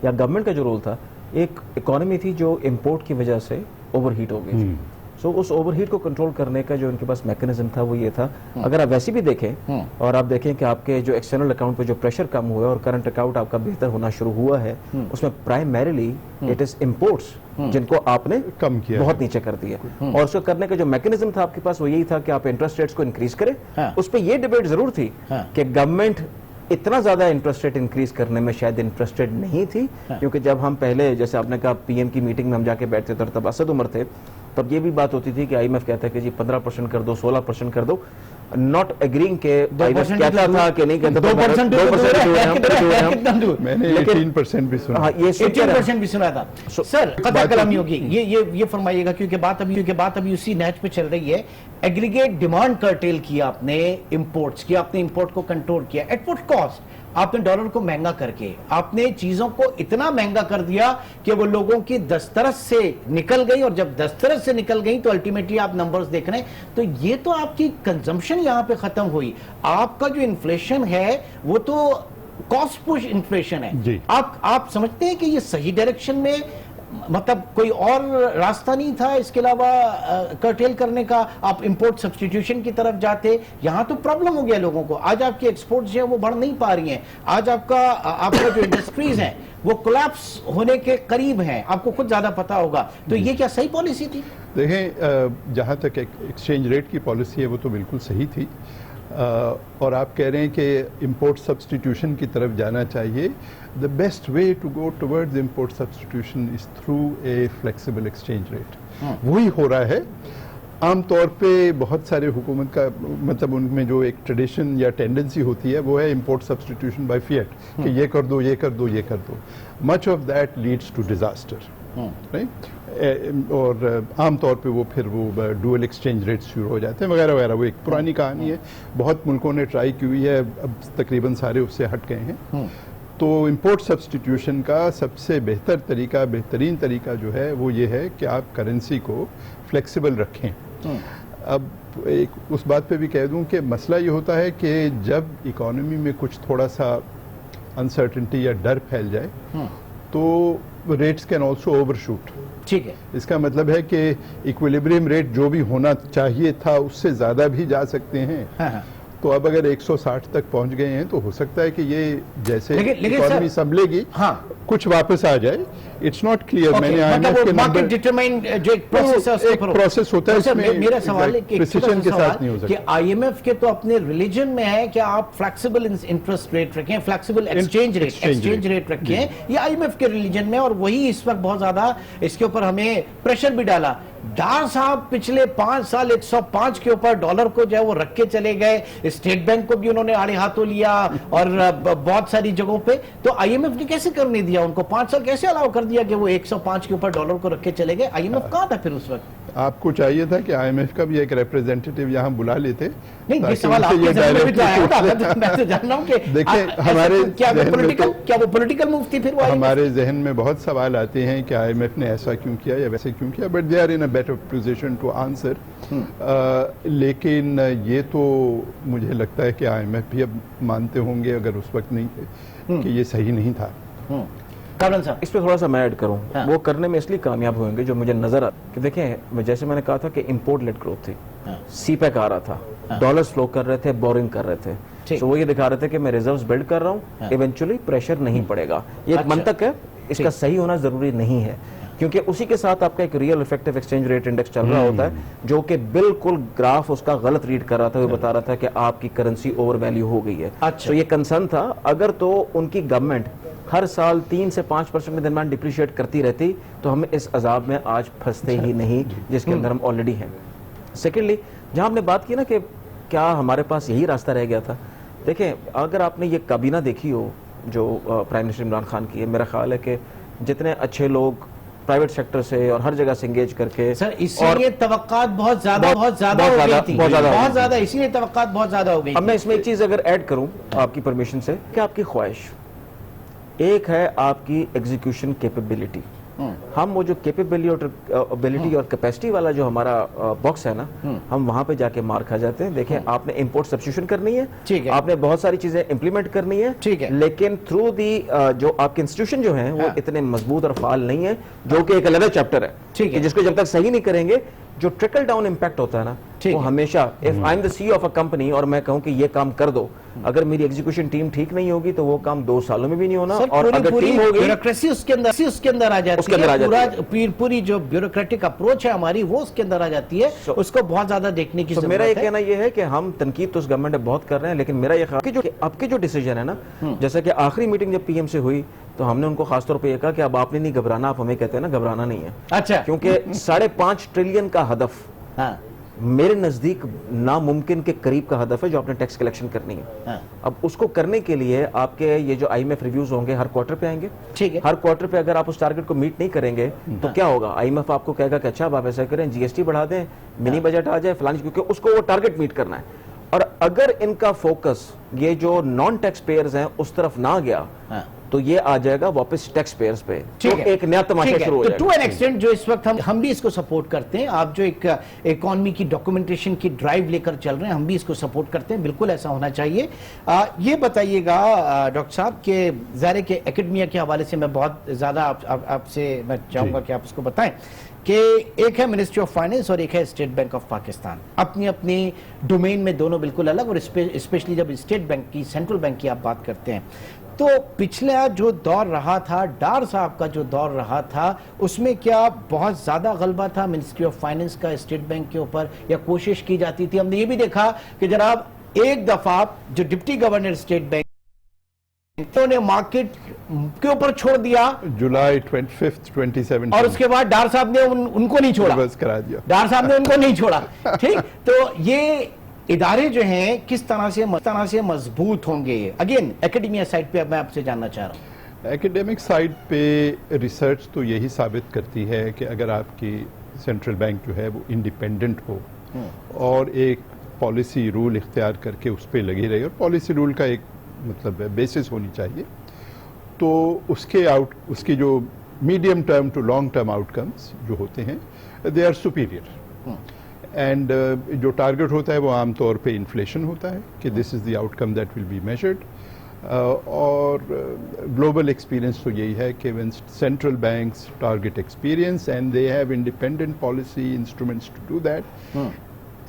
या गवर्नमेंट का जो रोल था, एक इकोनॉमी थी जो इंपोर्ट की वजह से ओवरहीट हो गई थी। सो उस ओवरहीट को कंट्रोल करने का जो इनके पास मैकेनिज्म था वो ये था। अगर आप वैसे भी देखें और आप देखें कि आपके जो एक्सटर्नल अकाउंट पे जो प्रेशर कम हुआ है और करंट अकाउंट आपका बेहतर होना शुरू हुआ है, उसमें प्राइमरीली इट इज इंपोर्ट्स जिनको आपने कम किया, बहुत नीचे कर दिया। और उसको करने का जो मैकेनिज्म था आपके पास वो यही था कि आप इंटरेस्ट रेट्स को इंक्रीज करें। उस पर यह डिबेट जरूर थी कि गवर्नमेंट इतना ज्यादा इंटरेस्ट रेट इंक्रीज करने में शायद इंटरेस्टेड नहीं थी, क्योंकि जब हम पहले, जैसे आपने कहा, PM की मीटिंग में हम जाके बैठते थे, तब असद उमर थे, तब ये भी बात होती थी कि IMF कहता है कि जी 15% कर दो, 16% कर दो। नॉट एग्रीइंग के IMF कहता था कि नहीं कहता, 2% मैंने 18% भी सुना। ये 18% भी सुना था। सर कथा कलामी होगी, ये फरमाइएगा, क्योंकि बात अभी उसी नहज पे चल रही है। एग्रीगेट डिमांड कर्टेल किया आपने इंपोर्ट्स की, आपने इंपोर्ट को कंट्रोल किया एट व्हाट कॉस्ट? आपने डॉलर को महंगा करके आपने चीजों को इतना महंगा कर दिया कि वो लोगों की दस्तरस से निकल गई, और जब दस्तरस से निकल गई तो अल्टीमेटली आप नंबर्स देख रहे हैं, तो ये तो आपकी कंजम्पशन यहां पे खत्म हुई। आपका जो इन्फ्लेशन है वो तो कॉस्ट पुश इन्फ्लेशन है। आप समझते हैं कि ये सही डायरेक्शन में, मतलब कोई और रास्ता नहीं था इसके अलावा कर्टेल करने का? आप इंपोर्ट सब्स्टिट्यूशन की तरफ जाते, यहां तो प्रॉब्लम हो गया लोगों को। आज आपकी एक्सपोर्ट्स जो है वो बढ़ नहीं पा रही हैं। आज आपका जो इंडस्ट्रीज हैं वो कोलैप्स होने के करीब हैं, आपको खुद ज्यादा पता होगा। तो ये क्या सही पॉलिसी थी? देखें, जहां तक एक्सचेंज रेट की पॉलिसी है वो तो बिल्कुल सही थी, और आप कह रहे हैं कि इंपोर्ट सब्स्टिट्यूशन की तरफ जाना चाहिए। The best way to go towards import substitution is through a flexible exchange rate. वही हो रहा है आमतौर पे। बहुत सारे हुकूमत का मतलब उनमें जो एक ट्रेडिशन या टेंडेंसी होती है वो है इंपोर्ट सब्स्टिट्यूशन बाय फिएट, कि ये कर दो, ये कर दो, ये कर दो। Much of that leads to disaster, right? और आमतौर पे वो फिर वो डुअल एक्सचेंज रेट शुरू हो जाते हैं वगैरह वगैरह। वो एक पुरानी कहानी है, बहुत मुल्कों ने ट्राई की हुई है, अब तकरीबन सारे उससे हट गए हैं। तो इंपोर्ट सब्स्टिट्यूशन का सबसे बेहतरीन तरीका जो है वो ये है कि आप करेंसी को फ्लेक्सिबल रखें। अब एक उस बात पे भी कह दूं कि मसला ये होता है कि जब इकोनॉमी में कुछ थोड़ा सा अनसर्टेनिटी या डर फैल जाए तो रेट्स कैन ऑल्सो ओवरशूट। ठीक है, इसका मतलब है कि इक्विलिब्रियम रेट जो भी होना चाहिए था उससे ज्यादा भी जा सकते हैं। हाँ। तो अब अगर 160 तक पहुंच गए हैं तो हो सकता है कि ये जैसे इकोनॉमी संभलेगी, कुछ वापस आ जाए। It's not clear. मैंने IMF के मार्केट डिटरमाइन जो एक प्रोसेस है, एक प्रोसेस होता है, इसमें मेरा सवाल है कि प्रिसिजन के साथ नहीं हो सकता। कि IMF के तो अपने रिलीजन में है कि आप फ्लेक्सिबल इंटरेस्ट रेट रखें, फ्लेक्सिबल एक्सचेंज रेट रखें, ये IMF के रिलीजन में, और वही इस वक्त बहुत ज्यादा इसके ऊपर हमें प्रेशर भी डाला। डार साहब पिछले 5 साल 105 के ऊपर डॉलर को जो है वो रख के चले गए, स्टेट बैंक को भी उन्होंने आड़े हाथों लिया और बहुत सारी जगहों पे। तो आईएमएफ ने कैसे करने दिया उनको? 5 साल कैसे अलाउ कर दिया कि वो 105 के ऊपर डॉलर को रख के चले गए? आईएमएफ कहां था फिर उस वक्त? आपको चाहिए था कि आईएमएफ का भी एक रिप्रेजेंटेटिव यहाँ बुला लेते। नहीं, ये सवाल आपके ज़हन में भी तो आया होगा। मैं तो जान रहा हूँ कि देखिए हमारे क्या वो पॉलिटिकल मूव थी? फिर हमारे जहन में बहुत सवाल आते हैं कि आईएमएफ ने ऐसा क्यों किया या वैसे क्यों किया, but they are in a better position to answer. लेकिन ये तो मुझे लगता है कि आईएमएफ भी अब मानते होंगे, अगर उस वक्त नहीं थे, कि ये सही नहीं था। इस पे थोड़ा सा मैं ऐड करूं। हाँ। वो करने में इसलिए कामयाब होंगे जो मुझे नजर आ कि देखें, जैसे मैंने कहा था कि इंपोर्ट लेड ग्रोथ थी, हाँ। सीपैक आ रहा था, हाँ। डॉलर्स फ्लो कर रहे थे, बोरिंग कर रहे थे, तो वो ये दिखा रहे थे कि मैं रिजर्व्स बिल्ड कर रहा हूं, इवेंचुअली प्रेशर नहीं पड़ेगा। ये एक मंतक है, इसका सही होना जरूरी नहीं है, क्योंकि उसी के साथ आपका एक real effective exchange rate index चल रहा होता है, जो कि बिल्कुल ग्राफ उसका गलत रीड कर रहा था, वो बता रहा था कि आपकी करेंसी ओवर वैल्यू हो गई है। तो ये कंसर्न था। अगर तो उनकी गवर्नमेंट हर साल 3 से 5% के दरमियान डिप्रिशिएट करती रहती तो हम इस अजाब में आज फंसते ही नहीं जिसके अंदर हम ऑलरेडी हैं। सेकेंडली, जहां हमने बात की ना कि क्या हमारे पास यही रास्ता रह गया था, देखें अगर आपने ये काबीना देखी हो जो प्राइम मिनिस्टर इमरान खान की है, मेरा ख्याल है कि जितने अच्छे लोग प्राइवेट सेक्टर से और हर जगह से एंगेज करके, सर इसीलिए तवक्कात बहुत ज्यादा हो गई थी, बहुत ज्यादा, इसीलिए तवक्कात बहुत ज्यादा हो गई। अब मैं इसमें एक चीज अगर ऐड करूं आपकी परमिशन से, कि आपकी ख्वाहिश एक है आपकी एग्जीक्यूशन कैपेबिलिटी। हम वो जो कैपेबिलिटी और कैपेसिटी वाला जो हमारा बॉक्स है ना, हम वहां पे जाके मार खा जाते हैं। देखें, आपने इंपोर्ट सब्स्टिट्यूशन करनी है, आपने बहुत सारी चीजें इंप्लीमेंट करनी है, लेकिन थ्रू दी जो आपके इंस्टीट्यूशन जो हैं वो इतने मजबूत और फाल नहीं है, जो कि एक अलग चैप्टर है, कि जिसको जब तक सही नहीं करेंगे, जो ट्रिकल डाउन इंपैक्ट होता है ना, वो हमेशा, if I am the CEO of a company और मैं कहूं कि ये काम कर दो, अगर मेरी एग्जीक्यूशन टीम ठीक नहीं होगी तो वो काम 2 सालों में भी नहीं होना। और अगर टीम होगी, ब्यूरोक्रेसी उसके अंदर आ जाती है, पूरी जो ब्यूरोक्रेटिक अप्रोच है हमारी वो उसके अंदर आ जाती है, उसको बहुत ज्यादा देखने की जरूरत है। मेरा ये कहना ये है कि हम तनकीद तो उस गवर्नमेंट बहुत कर रहे हैं, लेकिन मेरा ये ख्याल है आपके जो डिसीजन है ना, जैसे कि आखिरी मीटिंग जब पीएम से हुई तो हमने उनको खासतौर पर यह कहा कि अब आपने नहीं घबराना, आप हमें कहते हैं ना घबराना नहीं है। अच्छा, क्योंकि 5.5 ट्रिलियन का हदफ मेरे नजदीक नामुमकिन के करीब का हदफ है जो आपने टैक्स कलेक्शन करनी है। अब उसको करने के लिए आपके ये जो आईएमएफ रिव्यूज होंगे हर क्वार्टर पे आएंगे, ठीक है। हर क्वार्टर पे अगर आप उस टारगेट को मीट नहीं करेंगे तो क्या होगा? आईएमएफ आपको कहेगा कि अच्छा आप ऐसा करें, जीएसटी बढ़ा दें, मिनी बजट आ जाए फलानी, क्योंकि उसको वो टारगेट मीट करना है। और अगर इनका फोकस ये जो नॉन टैक्स पेयर्स हैं उस तरफ ना गया तो ये आ जाएगा वापस टैक्स पेयर्स पे, तो एक नया तमाशा शुरू हो जाएगा। टू एन एक्सटेंट जो इस वक्त हम भी इसको सपोर्ट करते हैं, आप जो एक इकोनॉमी की डॉक्यूमेंटेशन की ड्राइव लेकर चल रहे हैं, हम भी इसको सपोर्ट करते हैं, बिल्कुल ऐसा होना चाहिए। ये बताइएगा डॉक्टर साहब के ज़ाहिर के एकेडमिया के हवाले से मैं बहुत ज़्यादा आपसे मैं चाहूँगा कि आप उसको बताएं कि एक है मिनिस्ट्री ऑफ फाइनेंस और एक है स्टेट बैंक ऑफ पाकिस्तान, अपनी अपनी डोमेन में दोनों बिल्कुल अलग, और स्पेशली जब स्टेट बैंक की, सेंट्रल बैंक की आप बात करते हैं, तो पिछला जो दौर रहा था, डार साहब का जो दौर रहा था, उसमें क्या बहुत ज्यादा गलबा था मिनिस्ट्री ऑफ फाइनेंस का स्टेट बैंक के ऊपर, या कोशिश की जाती थी? हमने ये भी देखा कि जनाब एक दफा जो डिप्टी गवर्नर स्टेट बैंक ने मार्केट के ऊपर छोड़ दिया जुलाई 25, 2017, और उसके बाद डार साहब ने उनको नहीं छोड़ा, बस करा दिया, डार साहब ने उनको नहीं छोड़ा। ठीक, तो ये इदारे जो हैं किस तरह से मजबूत होंगे? अगेन एकेडमिया साइड पे मैं आपसे जानना चाह रहा हूँ। एकेडमिक साइड पे रिसर्च तो यही साबित करती है कि अगर आपकी सेंट्रल बैंक जो है वो इंडिपेंडेंट हो और एक पॉलिसी रूल इख्तियार करके उस पर लगी रही, और पॉलिसी रूल का एक मतलब बेसिस होनी चाहिए, तो उसकी जो medium term to long term outcomes जो होते हैं दे आर सुपीरियर। एंड जो टारगेट होता है वो आमतौर पे इन्फ्लेशन होता है कि this is the outcome that will be measured. और ग्लोबल एक्सपीरियंस तो यही है कि when central banks target experience and they have independent policy instruments to do that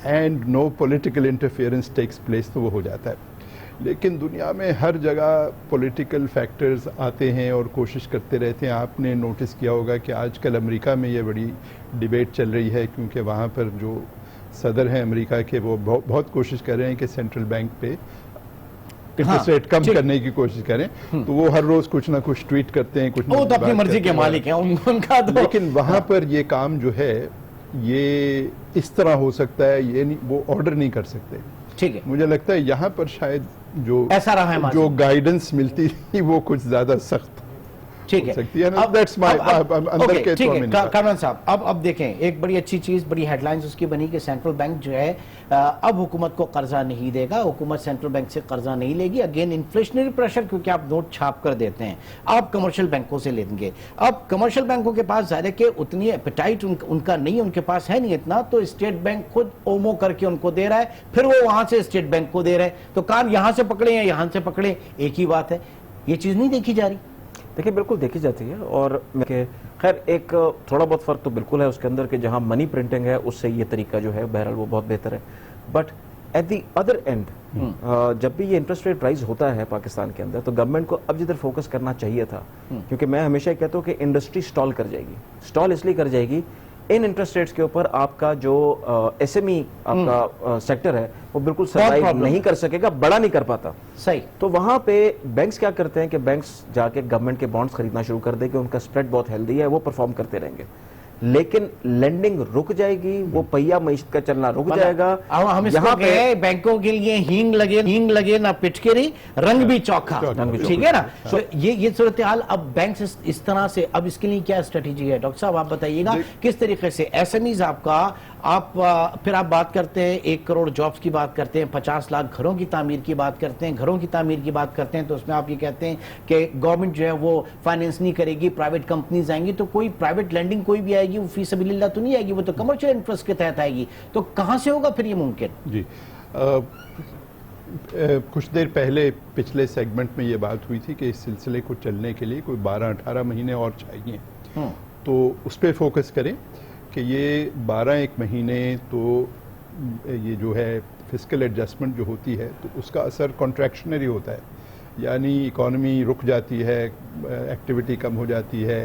and no political interference takes place, तो वो हो जाता है। लेकिन दुनिया में हर जगह पॉलिटिकल फैक्टर्स आते हैं और कोशिश करते रहते हैं। आपने नोटिस किया होगा कि आजकल अमेरिका में ये बड़ी डिबेट चल रही है, क्योंकि वहाँ पर जो सदर हैं अमेरिका के वो बहुत कोशिश कर रहे हैं कि सेंट्रल बैंक पे इंटरेस्ट रेट कम करने की कोशिश करें, तो वो हर रोज कुछ ना कुछ ट्वीट करते हैं, कुछ वो तो अपनी मर्जी के मालिक हैं उनका तो। लेकिन वहाँ पर ये काम जो है ये इस तरह हो सकता है, ये नहीं, वो ऑर्डर नहीं कर सकते। ठीक है, मुझे लगता है यहाँ पर शायद जो ऐसा रहा है जो गाइडेंस मिलती थी वो कुछ ज्यादा सख्त ठीक है। अब दैट्स माय अंदर के ठीक है कामरान साहब, अब देखें एक बड़ी अच्छी चीज, बड़ी हेडलाइंस उसकी बनी कि सेंट्रल बैंक जो है अब हुकूमत को कर्जा नहीं देगा, हुकूमत सेंट्रल बैंक से कर्जा नहीं लेगी। अगेन इन्फ्लेशनरी प्रेशर, क्योंकि आप नोट छाप कर देते हैं, आप कमर्शियल बैंकों से लेंगे। अब कमर्शियल बैंकों के पास जाहिर है कि उतनी एपेटाइट उनका नहीं, उनके पास है नहीं इतना, तो स्टेट बैंक खुद ओमो करके उनको दे रहा है, फिर वो वहां से स्टेट बैंक को दे रहे हैं। तो कान यहां से पकड़े या यहां से पकड़े एक ही बात है, ये चीज नहीं देखी जा रही। देखिए बिल्कुल देखी जाती है, और खैर एक थोड़ा बहुत फर्क तो बिल्कुल है उसके अंदर कि जहां मनी प्रिंटिंग है उससे ये तरीका जो है बहरहाल वो बहुत बेहतर है। But at the other and जब भी ये इंटरेस्ट रेट राइज होता है पाकिस्तान के अंदर, तो गवर्नमेंट को अब जिधर फोकस करना चाहिए था, क्योंकि मैं हमेशा कहता हूँ कि इंडस्ट्री स्टॉल कर जाएगी। स्टॉल इसलिए कर जाएगी, इन इंटरेस्ट रेट्स के ऊपर आपका जो एसएमई आपका सेक्टर है वो बिल्कुल सर्वाइव नहीं कर सकेगा, बड़ा नहीं कर पाता। सही। तो वहां पे बैंक्स क्या करते हैं कि बैंक्स जाके गवर्नमेंट के बॉन्ड्स खरीदना शुरू कर दे कि उनका स्प्रेड बहुत हेल्दी है, वो परफॉर्म करते रहेंगे, लेकिन लेंडिंग रुक जाएगी, वो पहिया मईशत का चलना रुक जाएगा। हम यहाँ पे बैंकों के लिए हींग लगे ना पिचकेरी, रंग भी चौखा, ठीक है ना। तो ये सूरत हाल अब बैंक इस तरह से, अब इसके लिए क्या स्ट्रेटेजी है डॉक्टर साहब, आप बताइएगा किस तरीके से एसएमईज आपका, फिर आप बात करते हैं 1 करोड़ जॉब्स की बात करते हैं, 50 लाख घरों की तामीर की बात करते हैं, घरों की तामीर की बात करते हैं, तो उसमें आप ये कहते हैं कि गवर्नमेंट जो है वो फाइनेंस नहीं करेगी, प्राइवेट कंपनीज आएंगी, तो कोई प्राइवेट लेंडिंग कोई भी आएगी वो फी सबीलिल्लाह तो नहीं आएगी, वो तो कमर्शियल इंटरेस्ट के तहत आएगी। तो कहां से होगा फिर ये मुमकिन? जी कुछ देर पहले पिछले सेगमेंट में ये बात हुई थी कि इस सिलसिले को चलने के लिए कोई 12-18 महीने और चाहिए, तो उस पर फोकस करें कि ये 12 महीने तो ये जो है फिस्कल एडजस्टमेंट जो होती है तो उसका असर कॉन्ट्रैक्शनरी होता है, यानी इकॉनमी रुक जाती है, एक्टिविटी कम हो जाती है,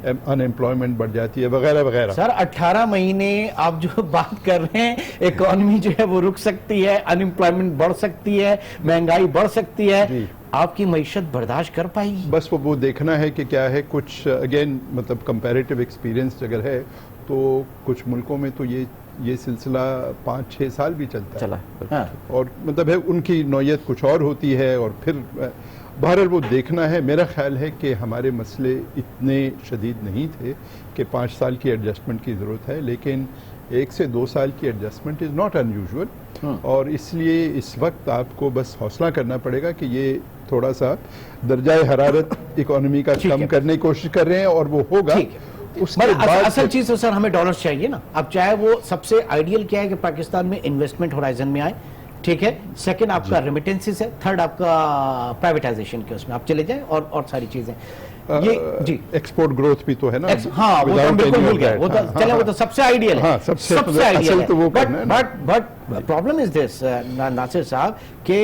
अनएम्प्लॉयमेंट बढ़ जाती है, वगैरह वगैरह। सर 18 महीने आप जो बात कर रहे हैं, इकॉनमी जो है वो रुक सकती है, अनएम्प्लॉयमेंट बढ़ सकती है, महंगाई बढ़ सकती है, आपकी मईशत बर्दाश्त कर पाएगी? बस वो देखना है कि क्या है। कुछ अगेन मतलब कंपैरेटिव एक्सपीरियंस अगर है तो कुछ मुल्कों में तो ये सिलसिला 5-6 साल भी चला है। हाँ। और मतलब है उनकी नौयत कुछ और होती है, और फिर बहरहाल वो देखना है। मेरा ख्याल है कि हमारे मसले इतने शदीद नहीं थे कि 5 साल की एडजस्टमेंट की ज़रूरत है, लेकिन 1 से 2 साल की एडजस्टमेंट इज़ नॉट अनयूजुअल, और इसलिए इस वक्त आपको बस हौसला करना पड़ेगा कि ये थोड़ा सा दर्जाए हरारत इकोनॉमी का कम करने की कोशिश कर रहे हैं, और वो होगा। उसके बाद असल चीज तो सर हमें डॉलर्स चाहिए ना। अब चाहे वो सबसे आइडियल क्या है कि पाकिस्तान में इन्वेस्टमेंट होराइजन में आए, ठीक है, सेकंड आपका रेमिटेंसेस है, थर्ड आपका प्राइवेटाइजेशन के उसमें आप चले जाएं, और सारी चीजें ये जी एक्सपोर्ट ग्रोथ भी तो है ना। हाँ वो तो बिल्कुल भूल गए, वो तो चले, वो तो सबसे आइडियल है, सबसे आइडियल है। But problem is this Nasir साहब कि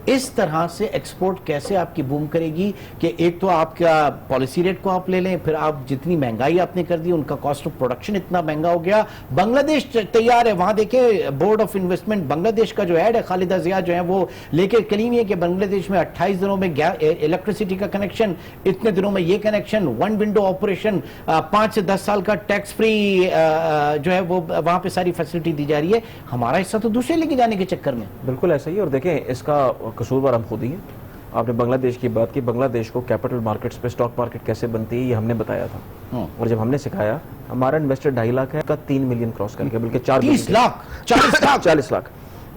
इस तरह से एक्सपोर्ट कैसे आपकी बूम करेगी कि एक तो आपका पॉलिसी रेट को आप ले लें, फिर आप जितनी महंगाई आपने कर दी, उनका कॉस्ट ऑफ प्रोडक्शन इतना महंगा हो गया। बांग्लादेश तैयार है, वहां देखें बोर्ड ऑफ इन्वेस्टमेंट बांग्लादेश का जो हेड है खालिदा जिया जो है वो लेके कलीम है कि बांग्लादेश में 28 दिनों में इलेक्ट्रिसिटी का कनेक्शन, इतने दिनों में ये कनेक्शन, 1 विंडो ऑपरेशन, 5 से 10 साल का टैक्स फ्री जो है वो वहां पे सारी फैसिलिटी दी जा रही है। हमारा हिस्सा तो दूसरे लेके जाने के चक्कर में बिल्कुल ऐसा ही। और देखें इसका कसूरवार हम खुद ही हैं। आपने बांग्लादेश की बात की, बांग्लादेश को कैपिटल मार्केट्स पे स्टॉक मार्केट कैसे बनती है ये हमने बताया था, और जब हमने सिखाया, हमारा इन्वेस्टर 2.5 लाख है का 3 मिलियन क्रॉस करके, बल्कि 40 लाख।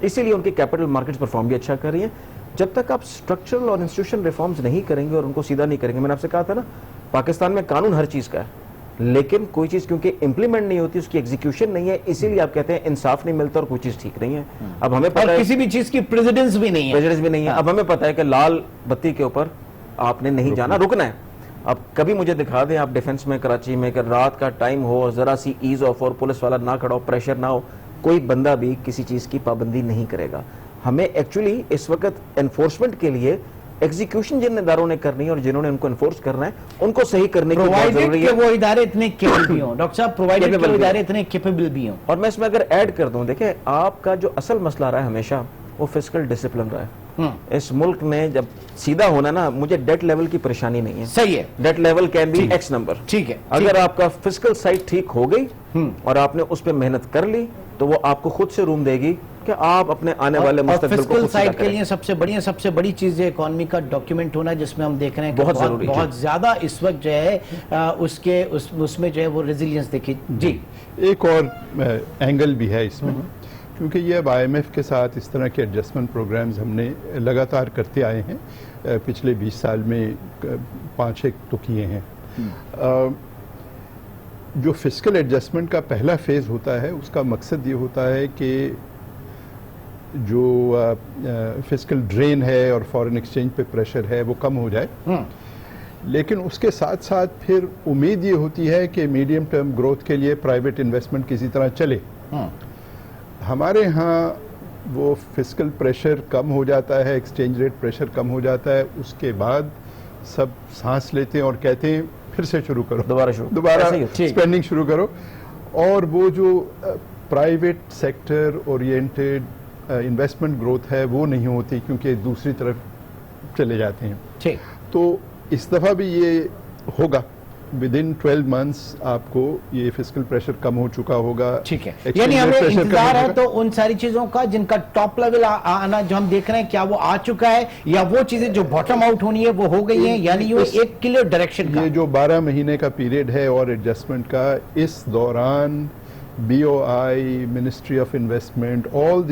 इसीलिए उनकी कैपिटल मार्केट्स परफॉर्म भी अच्छा कर रही है। जब तक आप स्ट्रक्चरल और इंस्टीट्यूशनल रिफॉर्म्स नहीं करेंगे और उनको सीधा नहीं करेंगे, मैंने आपसे कहा था ना, पाकिस्तान में कानून हर चीज का है, लेकिन कोई चीज क्योंकि इंप्लीमेंट नहीं होती, उसकी एग्जीक्यूशन नहीं है, इसीलिए आप कहते हैं इंसाफ नहीं मिलता और कोई चीज ठीक नहीं है। अब हमें पता है किसी भी चीज की प्रेसिडेंस भी नहीं है, अब हमें पता है कि लाल बत्ती के ऊपर आपने नहीं जाना, रुकना है। अब कभी मुझे दिखा दें आप डिफेंस में कराची में कि रात का टाइम हो, जरा सी ईज ऑफ और पुलिस वाला ना खड़ा हो, प्रेशर ना हो, कोई बंदा भी किसी चीज की पाबंदी नहीं करेगा। हमें एक्चुअली इस वक्त एनफोर्समेंट के लिए एग्जीक्यूशन जिन इदारों ने करनी है और जिन्होंने उनको एनफोर्स करना है उनको सही करने की बहुत जरूरी है। वो इदारे इतने केपेबल भी हों डॉक्टर साहब, प्रोवाइडेड के इदारे इतने केपेबल भी हों। और मैं इसमें अगर ऐड कर दूं, देखें आपका जो असल मसला रहा है हमेशा वो फिस्कल डिसिप्लिन रहा है। इस मुल्क ने जब सीधा होना ना, मुझे डेट लेवल की परेशानी नहीं है। सही है, date level can be x number. ठीक है, अगर आपका फिस्कल साइड ठीक हो गई और आपने उस पर मेहनत कर ली तो वो आपको खुद से रूम देगी कि आप अपने आने वाले मुस्तकबिल को फिस्कल साइड के लिए सबसे बड़ी चीज है इकोनॉमी का डॉक्यूमेंट होना, जिसमें हम देख रहे हैं बहुत जरूरी, बहुत ज्यादा इस वक्त जो है उसमें जो है वो रेजिलियंस देखिए जी। एक और एंगल भी है इसमें, क्योंकि ये अब IMF के साथ इस तरह के एडजस्टमेंट प्रोग्राम्स हमने लगातार करते आए हैं, पिछले 20 साल में 5-6 तो किए हैं। जो फिस्कल एडजस्टमेंट का पहला फेज होता है उसका मकसद ये होता है कि जो फिस्कल ड्रेन है और फॉरेन एक्सचेंज पे प्रेशर है वो कम हो जाए, लेकिन उसके साथ साथ फिर उम्मीद ये होती है कि मीडियम टर्म ग्रोथ के लिए प्राइवेट इन्वेस्टमेंट किसी तरह चले। हमारे यहाँ वो फिस्कल प्रेशर कम हो जाता है, एक्सचेंज रेट प्रेशर कम हो जाता है, उसके बाद सब सांस लेते हैं और कहते हैं फिर से शुरू करो, दोबारा स्पेंडिंग शुरू करो। और वो जो private sector oriented investment growth है वो नहीं होती, क्योंकि दूसरी तरफ चले जाते हैं। ठीक, तो इस दफा भी ये होगा, विद इन 12 मंथ्स आपको ये फिस्कल प्रेशर कम हो चुका होगा। ठीक है, यानी हमें इंतजार है तो उन सारी चीजों का जिनका टॉप लेवल आना जो हम देख रहे हैं, क्या वो आ चुका है या वो चीजें जो बॉटम आउट होनी है वो हो गई हैं, यानी ये एक क्लियर डायरेक्शन का। ये जो 12 महीने का पीरियड है और एडजस्टमेंट का, इस दौरान BOI, ministry of investment, all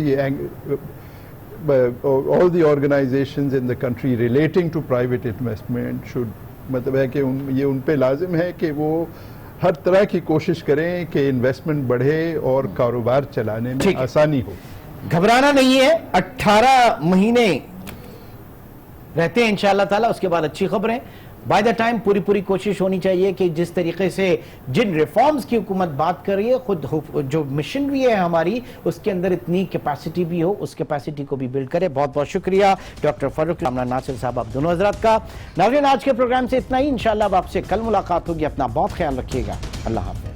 the organizations in the country relating to private investment should, मतलब है कि ये उन पे लाजिम है कि वो हर तरह की कोशिश करें कि इन्वेस्टमेंट बढ़े और कारोबार चलाने में आसानी हो। घबराना नहीं है, 18 महीने रहते हैं इंशाअल्लाह ताला, उसके बाद अच्छी खबरें। बाय द टाइम पूरी कोशिश होनी चाहिए कि जिस तरीके से जिन रिफॉर्म्स की हुकूमत बात कर रही है, खुद जो मशीनरी है हमारी उसके अंदर इतनी कैपेसिटी भी हो, उस कैपेसिटी को भी बिल्ड करे। बहुत बहुत शुक्रिया डॉक्टर फर्रुख रामना नासिर साहब, आप दोनों हजरात का। नाज़रीन, आज के प्रोग्राम से इतना ही, इंशाअल्लाह अब आपसे कल मुलाकात होगी। अपना बहुत ख्याल रखिएगा, अल्लाह हाफ़िज़।